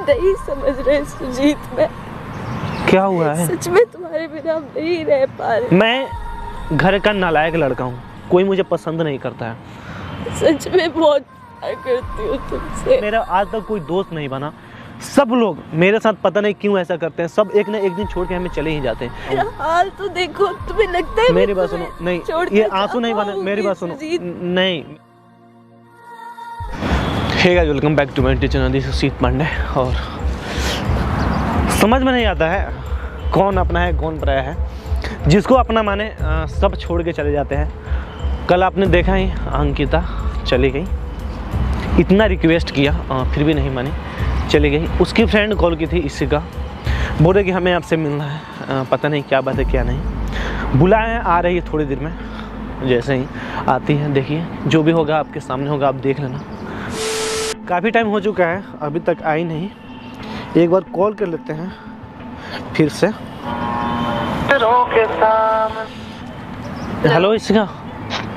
नहीं समझ रहे सुजीत। मैं क्या हुआ है? सच में तुम्हारे बिना हम नहीं रह पा रहे। मैं घर का नालायक लड़का हूँ, कोई मुझे पसंद नहीं करता है। सच में बहुत प्यार करती हूँ तुमसे। मेरा आज तक कोई दोस्त नहीं बना। सब लोग मेरे साथ पता नहीं क्यों ऐसा करते हैं, सब एक न एक दिन छोड़ के हमें चले ही जाते हैं। मेरा हाल तो देखो, तुम्हें लगता है मेरी बात सुनो, नहीं ये आंसू नहीं बने, मेरी बात सुनो, नहीं। Hey guys, welcome back to my channel, this is Sujeet Pandey. और समझ में नहीं आता है कौन अपना है कौन पराया है। जिसको अपना माने सब छोड़ के चले जाते हैं। कल आपने देखा ही, अंकिता चली गई, इतना रिक्वेस्ट किया फिर भी नहीं मानी, चली गई। उसकी फ्रेंड कॉल की थी इसी का, बोल रहे कि हमें आपसे मिलना है, पता नहीं क्या बात है क्या नहीं। बुलाया है, आ रही है थोड़ी देर में, जैसे ही आती है देखिए जो भी होगा आपके सामने होगा, आप देख लेना। काफ़ी टाइम हो चुका है, अभी तक आई नहीं। एक बार कॉल कर लेते हैं फिर से। हेलो इशिका।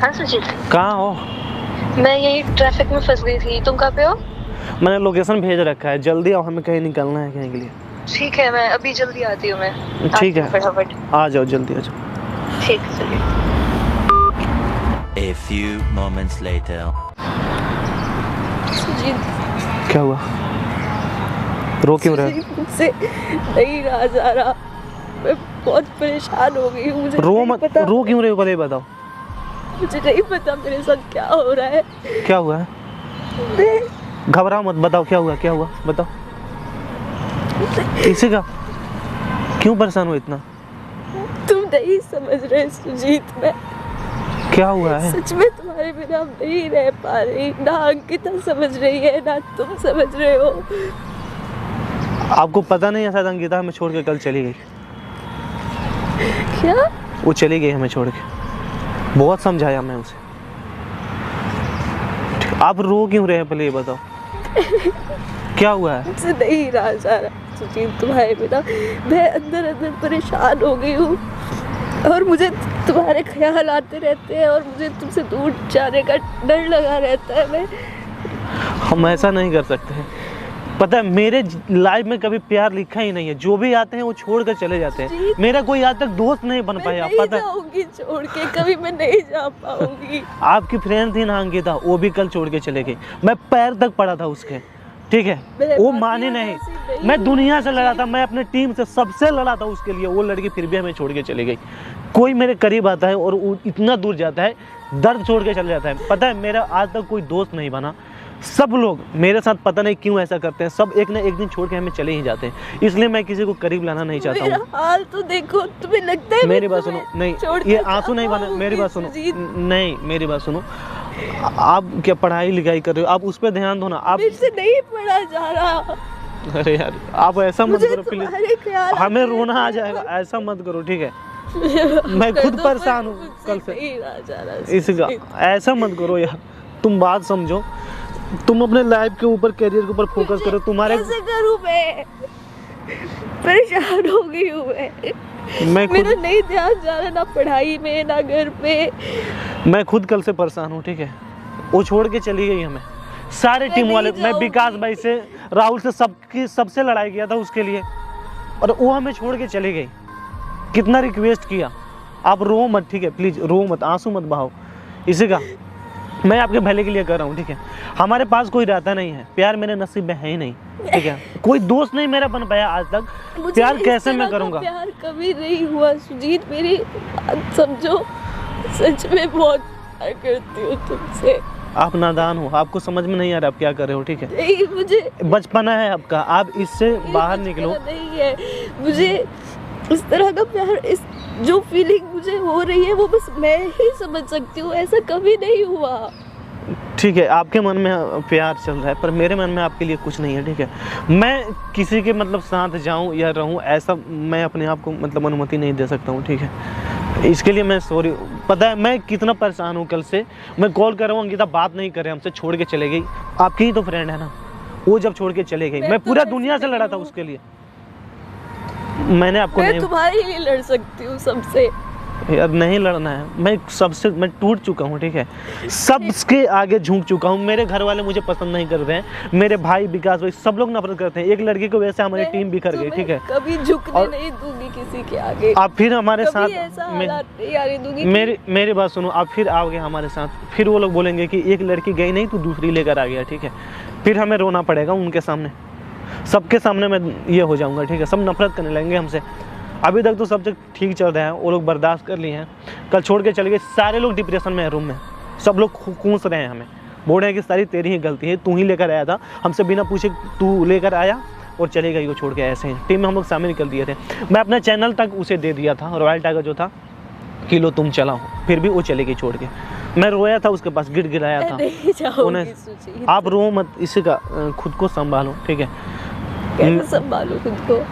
हाँ सुजीत, कहाँ हो? मैं यही ट्रैफिक में फंस गई थी। तुम कहाँ पे हो? मैंने लोकेशन भेज रखा है, जल्दी आओ, हमें कहीं निकलना है कहीं के लिए। ठीक है, मैं अभी जल्दी आती हूँ। मैं ठीक है, फटाफट आ जाओ, जल्दी आ जाओ। ठीक है, चलिए। A few moments later. Sujit, क्या हुआ? रो क्यों रहे? सुजीत, मुझसे नहीं रहा जा रहा। मैं बहुत परेशान हो गई हूँ। मुझे रो नहीं मत, पता, रो क्यों रहे हो पहले बताओ। मुझे नहीं पता मेरे साथ क्या हो रहा है। क्या हुआ है? मैं घबराओ मत, बताओ क्या हुआ, क्या हुआ बताओ। किसी का क्यों परेशान हो इतना? तुम नहीं समझ रहे सुजीत। मैं क्या हुआ है? सच में तुम्हारे बिना हम नहीं रह पा रही। ना अंकिता समझ रही है, ना तुम समझ रहे हो। आपको पता नहीं है शायद अंकिता हमें छोड़ के कल चली गई। क्या? वो चली गई हमें छोड़ के, बहुत समझाया मैं उसे। आप रो क्यों रहे हैं पहले ये बताओ। क्या हुआ है? मुझसे नहीं रहा जा रहा सुजीत तुम्हारे बिना। मैं अंदर अंदर परेशान हो गई हूँ और मुझे तुम्हारे ख्याल आते रहते हैं और मुझे तुमसे दूर जाने का डर लगा रहता है। मैं हम ऐसा नहीं कर सकते हैं। पता है मेरे लाइफ में कभी प्यार लिखा ही नहीं है, जो भी आते हैं वो छोड़ कर चले जाते हैं। मेरा कोई आज तक दोस्त नहीं बन पाया। पता है जाऊंगी छोड़ के, कभी मैं नहीं जा पाऊंगी। आपकी फ्रेंड थी ना अंकिता, वो भी कल छोड़ के चले गई। मैं पैर तक पड़ा था उसके, ठीक है, वो माने नहीं। मैं दुनिया से लड़ा था, मैं अपने टीम से सबसे लड़ा था उसके लिए, वो लड़की फिर भी हमें छोड़ के चली गई। कोई मेरे करीब आता है और वो इतना दूर जाता है, दर्द छोड़ के चले जाता है। पता है मेरा आज तक कोई दोस्त नहीं बना। सब लोग मेरे साथ पता नहीं क्यों ऐसा करते हैं, सब एक न एक दिन छोड़ के हमें चले ही जाते हैं। इसलिए मैं किसी को करीब लाना नहीं चाहता हूँ। मेरा हाल तो देखो, तुम्हें लगता है मेरी बात सुनो, नहीं ये आंसू नहीं बने, मेरी बात सुनो, नहीं मेरी बात सुनो। आप क्या पढ़ाई लिखाई कर रहे हो, आप उस पर ध्यान दो ना। आप मेरे से नहीं पढ़ा जा रहा। अरे यार आप ऐसा मत करो प्लीज, हमें रोना आ जाएगा, ऐसा मत करो ठीक है। मैं खुद परेशान हूँ कल से। इसका ऐसा मत करो यार, तुम बात समझो। तुम अपने लाइफ के ऊपर, करियर के ऊपर फोकस करो। तुम्हारे कैसे करूं मैं? परेशान हो गई हूँ मैं मेरा नहीं ध्यान जा रहा, ना पढ़ाई में ना घर पे। मैं खुद कल से परेशान हूँ ठीक है। वो छोड़ के चली गई हमें, सारे टीम वाले। मैं विकास भाई से, राहुल से, सबसे लड़ाई किया था उसके लिए, और वो हमें छोड़ के चली गई। कितना रिक्वेस्ट किया। आप रो मत ठीक है, प्लीज रो मत, आंसू मत बहाओ। इसी का मैं आपके भले के लिए कर रहा हूँ ठीक है। हमारे पास कोई रहता नहीं है, प्यार मेरे नसीब में है ही नहीं ठीक है। कोई दोस्त नहीं मेरा बन पाया आज तक। प्यार कैसे मैं करूँगा? प्यार कभी नहीं हुआ सुजीत, मेरी बात समझो। सच में बहुत प्यार करती हूँ तुमसे। आप नादान हो, आपको समझ में नहीं आ रहा आप क्या कर रहे हो ठीक है। नहीं, मुझे बचपना है आपका, आप इससे बाहर निकलो। नहीं है मुझे इस तरह का प्यार, इस जो फीलिंग मुझे हो रही है वो बस मैं ही समझ सकती हूँ। ऐसा कभी नहीं हुआ ठीक है। आपके मन में प्यार चल रहा है, पर मेरे मन में आपके लिए कुछ नहीं है ठीक है। मैं किसी के मतलब साथ जाऊं या रहूं, ऐसा मैं अपने आप को मतलब अनुमति नहीं दे सकता हूं ठीक है। इसके लिए मैं सॉरी। पता है मैं कितना परेशान हूं। कल से मैं कॉल कर रहा हूँ, अंकिता बात नहीं कर रहे, हमसे छोड़ के चले गई। आपकी ही तो फ्रेंड है ना, वो जब छोड़ के चले गई, मैं पूरा दुनिया से लड़ा था उसके लिए। मैंने आपको मैं तुम्हारे लिए लड़ सकती हूँ सबसे। यार नहीं लड़ना है, मैं टूट चुका हूँ, ठीक है। सबके आगे झुक चुका हूँ। मेरे घर वाले मुझे पसंद नहीं करते हैं, मेरे भाई विकास भाई सब लोग नफरत करते हैं। एक लड़की को वैसे हमारी टीम बिखर गई, ठीक है। कभी झुकने नहीं दूंगी किसी के आगे। आप फिर हमारे साथ दूंगी। मेरी बात सुनो, आप फिर आओगे हमारे साथ, फिर वो लोग बोलेंगे कि एक लड़की गई नहीं, तू दूसरी लेकर आ गया, ठीक है। फिर हमें रोना पड़ेगा उनके सामने, सबके सामने मैं ये हो जाऊँगा, ठीक है। सब नफरत करने लगेंगे हमसे। अभी तक तो सब ठीक चल रहा है, वो लोग बर्दाश्त कर लिए हैं। कल छोड़ के चले गए, सारे लोग डिप्रेशन में है रूम में, सब लोग कूस रहे हैं हमें, बोल रहे हैं कि सारी तेरी ही गलती है, तू ही लेकर आया था, हमसे बिना पूछे तू लेकर आया और चले गई वो छोड़ के। ऐसे ही टीम में हम लोग शामिल कर दिए थे। मैं अपना चैनल तक उसे दे दिया था, रॉयल टाइगर जो था, कि लो तुम चलाओ, फिर भी वो चले गई छोड़ के। मैं रोया था उसके पास, गिड़गिड़ाया था उन्हें। आप रो मत, इसी का खुद को संभालो, ठीक है। कैसे संभालो खुद को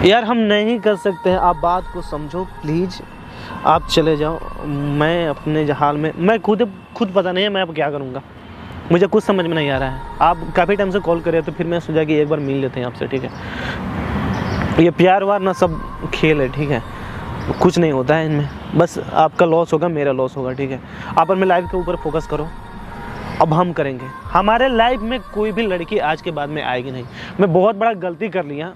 यार, हम नहीं कर सकते हैं, आप बात को समझो प्लीज़। आप चले जाओ, मैं अपने हाल में, मैं खुद पता नहीं है मैं अब क्या करूँगा, मुझे कुछ समझ में नहीं आ रहा है। आप काफ़ी टाइम से कॉल करे तो फिर मैं सोचा कि एक बार मिल लेते हैं आपसे, ठीक है। ये प्यार वार ना सब खेल है, ठीक है, कुछ नहीं होता है इनमें, बस आपका लॉस होगा, मेरा लॉस होगा, ठीक है। आप अपने लाइफ के ऊपर फोकस करो, अब हम करेंगे। हमारे लाइफ में कोई भी लड़की आज के बाद में आएगी नहीं। मैं बहुत बड़ा गलती कर लिया,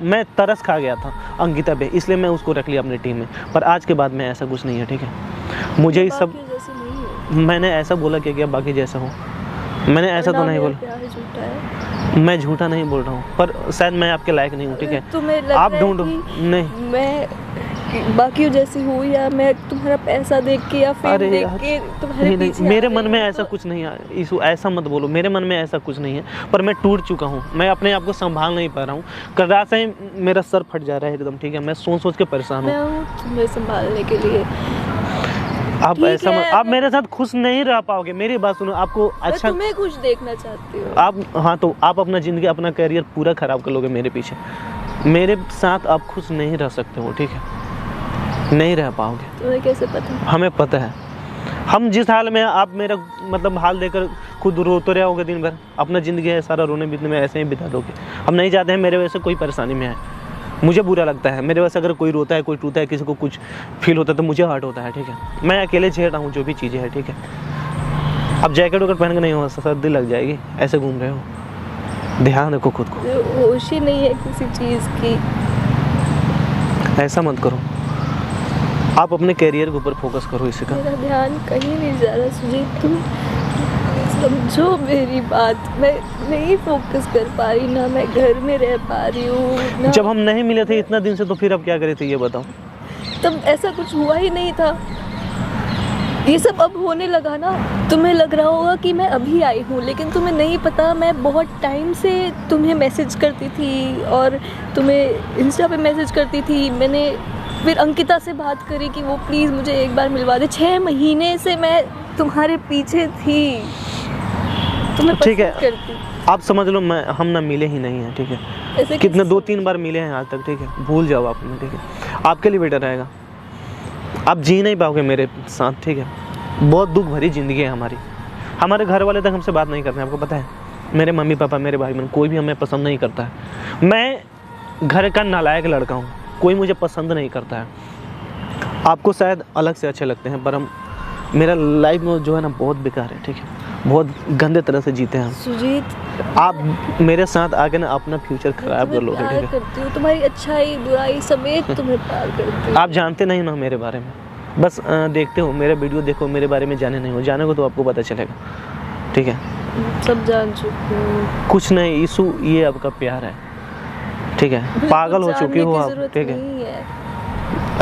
मैं तरस खा गया था अंकिता पे, इसलिए मैं उसको रख लिया अपनी टीम में, पर आज के बाद में ऐसा कुछ नहीं है, ठीक है। मुझे इस सब, मैंने ऐसा बोला क्या बाकी जैसा हो, मैंने ऐसा तो नहीं बोला, मैं झूठा नहीं बोल रहा हूँ, पर शायद मैं आपके लायक नहीं हूँ, ठीक है। आप ढूंढो, नहीं मैं बाकी जैसी हूँ, या मैं तुम्हारा पैसा देख के या फिर देख के तुम्हारे पीछे। मेरे मन में ऐसा कुछ नहीं है इशू, ऐसा मत बोलो, मेरे मन में ऐसा कुछ नहीं है, पर मैं टूट चुका हूँ, मैं अपने आप को संभाल नहीं पा रहा हूँ। कल रात से ही मेरा सर फट जा रहा है एकदम, ठीक है। मैं सोच के परेशान हूँ तुम्हें संभालने के लिए। आप ऐसा मत, आप मेरे साथ खुश नहीं रह पाओगे, मेरी बात सुनो। आपको अच्छा, तुम्हें खुश देखना चाहती हो आप, हाँ तो आप अपना ज़िंदगी अपना करियर पूरा ख़राब कर लोगे मेरे पीछे। मेरे साथ आप खुश नहीं रह सकते हो, ठीक है, नहीं रह पाओगे। तुम्हें कैसे पता? हमें पता है, हम जिस हाल में, आप मेरा मतलब हाल देकर खुद रोते रहोगे दिन भर, अपना ज़िंदगी है सारा रोने बीतने में ऐसे ही बिता दोगे। हम नहीं चाहते हैं मेरे वजह से कोई परेशानी में आए, मुझे बुरा लगता है मेरे वजह से। अगर कोई रोता है, कोई टूटा है, किसी को कुछ फील होता है तो मुझे हर्ट होता है, ठीक है। मैं अकेले झेल रहा हूँ जो भी चीज़ें हैं, ठीक है। अब जैकेट वगैरह पहन के नहीं हो, सर्दी लग जाएगी, ऐसे घूम रहे हो, ध्यान रखो खुद को। होश ही नहीं है किसी चीज़ की, ऐसा मत करो, आप अपने कैरियर के ऊपर फोकस करो। इसी का मेरा ध्यान कहीं नहीं जा रहा सुजीत, तुम समझो मेरी बात। मैं नहीं फोकस कर पा रही, ना मैं घर में रह पा रही हूँ। जब हम नहीं मिले थे इतना दिन से, तो फिर अब क्या करे थे ये बताओ। तब ऐसा कुछ हुआ ही नहीं था, ये सब अब होने लगा ना। तुम्हें लग रहा होगा कि मैं अभी आई हूँ, लेकिन तुम्हें नहीं पता मैं बहुत टाइम से तुम्हें मैसेज करती थी और तुम्हें इंस्टा पे मैसेज करती थी। मैंने फिर अंकिता से बात करी कि वो प्लीज़ मुझे एक बार मिलवा दे। 6 महीने से मैं तुम्हारे पीछे थी, तुम्हें ठीक है, करती। आप समझ लो हम ना मिले ही नहीं हैं, ठीक है। कितने 2-3 बार मिले हैं आज तक, ठीक है। भूल जाओ आप, ठीक है, आपके लिए बेटर रहेगा। आप जी नहीं पाओगे मेरे साथ, ठीक है। बहुत दुख भरी ज़िंदगी है हमारी। हमारे घर वाले तक हमसे बात नहीं करते हैं, आपको पता है। मेरे मम्मी पापा, मेरे भाई बहन, कोई भी हमें पसंद नहीं करता है। मैं घर का नालायक लड़का हूँ, कोई मुझे पसंद नहीं करता है। आपको शायद अलग से अच्छे लगते हैं, पर हम, मेरा लाइफ में जो है ना बहुत बेकार है, ठीक है। बहुत गंदे तरह से जीते हैं हम। सुजीत, आप मेरे साथ आके ना अपना फ्यूचर खराब कर लोगे, ठीक है। करती हूँ तुम्हारी अच्छाई बुराई समेत तुम्हें प्यार करती हूँ। आप जानते नहीं ना मेरे बारे में, बस देखते हो मेरे वीडियो, देखो, मेरे बारे में जाने नहीं हो, जाने को तो आपको पता चलेगा, ठीक है। सब जान चुकी हूँ। कुछ नहीं, इशू ये आपका प्यार है, ठीक है। पागल हो चुकी हो आप, ठीक है।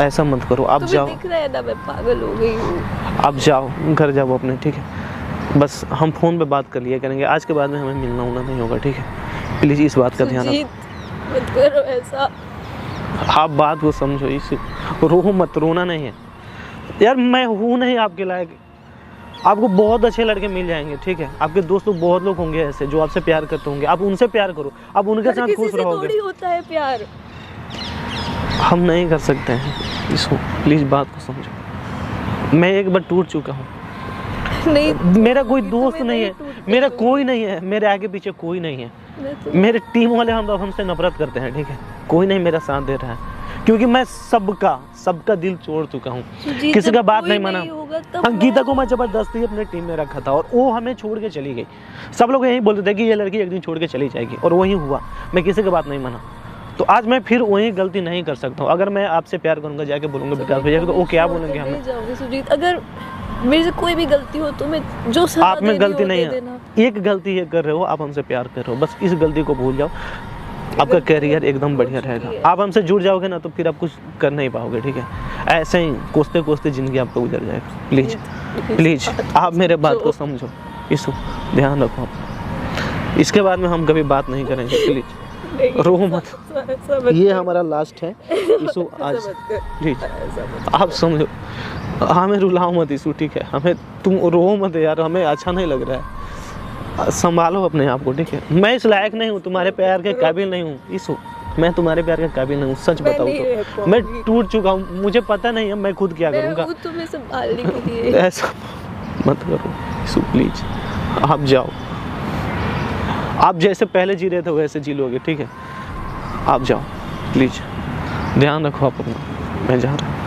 ऐसा मत करो, आप जाओ। दिख रहा है ना मैं पागल हो गई हूँ। आप जाओ, घर जाओ अपने, ठीक है। बस हम फ़ोन पे बात कर लिया करेंगे, आज के बाद में हमें मिलना उलना नहीं होगा, ठीक है। प्लीज़ इस बात का ध्यान रखो। मत करो ऐसा। आप बात को समझो, इस रो मत, रोना नहीं है यार। मैं हूँ नहीं आपके लायक। आपको बहुत अच्छे लड़के मिल जाएंगे, ठीक है। आपके दोस्त लोग बहुत लोग होंगे ऐसे जो आपसे प्यार करते होंगे, आप उनसे प्यार करो, आप उनके साथ खुश रहोगे। थोड़ी होता है प्यार। हम नहीं कर सकते हैं इसको, प्लीज़ बात को समझो। मैं एक बार टूट चुका हूँ। नहीं, मेरा कोई दोस्त नहीं है, मेरा कोई नहीं है, मेरे आगे पीछे कोई नहीं है। मेरे टीम वाले हमसे नफरत करते हैं, ठीक है। कोई नहीं मेरा साथ दे रहा है, क्योंकि मैं सबका दिल तोड़ चुका हूँ, सुजीत, किसी जब का बात कोई नहीं माना। होगा तब अंकिता को मैं जबरदस्ती अपने टीम में रखा था और वो हमें छोड़ के चली गई। सब लोग यही बोलते थे कि ये लड़की एक दिन छोड़ के चली जाएगी और वही हुआ। मैं किसी की बात नहीं माना, तो आज मैं फिर वही गलती नहीं कर सकता हूँ। अगर मैं आपसे प्यार करूँगा, जाके बोलूँगा विकास भैया, तो वो क्या बोलेंगे हमें? जाओगे सुजीत, अगर मेरे से कोई भी गलती हो तो मैं जो सजा आप में गलती नहीं है, देना। एक गलती ये कर रहे हो, आप हमसे प्यार कर रहे हो, बस इस गलती को भूल जाओ, आपका करियर एकदम बढ़िया रहेगा। आप हमसे जुड़ जाओगे ना तो फिर आप कुछ कर नहीं पाओगे, ठीक है? ऐसे ही कोसते कोसते जिंदगी आपको गुजर जाएगा। प्लीज प्लीज आप मेरे बात को समझो, इसको ध्यान रखो आप। इसके बाद में हम कभी बात नहीं करेंगे, प्लीज रो मत। ये हमारा लास्ट है इसु आज, प्लीज आप समझो, हमें रुलाओ मत इसु, ठीक है? हमें तुम रो मत यार, हमें अच्छा नहीं लग रहा है। संभालो अपने आप को, ठीक है? मैं इस लायक नहीं हूँ, तुम्हारे प्यार के काबिल नहीं हूँ इसु, मैं तुम्हारे प्यार के काबिल नहीं हूँ, सच बताऊँ तो। मैं टूट चुका हूँ, मुझे पता नहीं है मैं खुद क्या करूँगा। तुम्हें संभालने के लिए ऐसा मत करो इसु, प्लीज आप जाओ। आप जैसे पहले जी रहे थे वैसे जी लोगे, ठीक है? आप जाओ प्लीज, ध्यान रखो आप अपना। मैं जा रहा हूँ।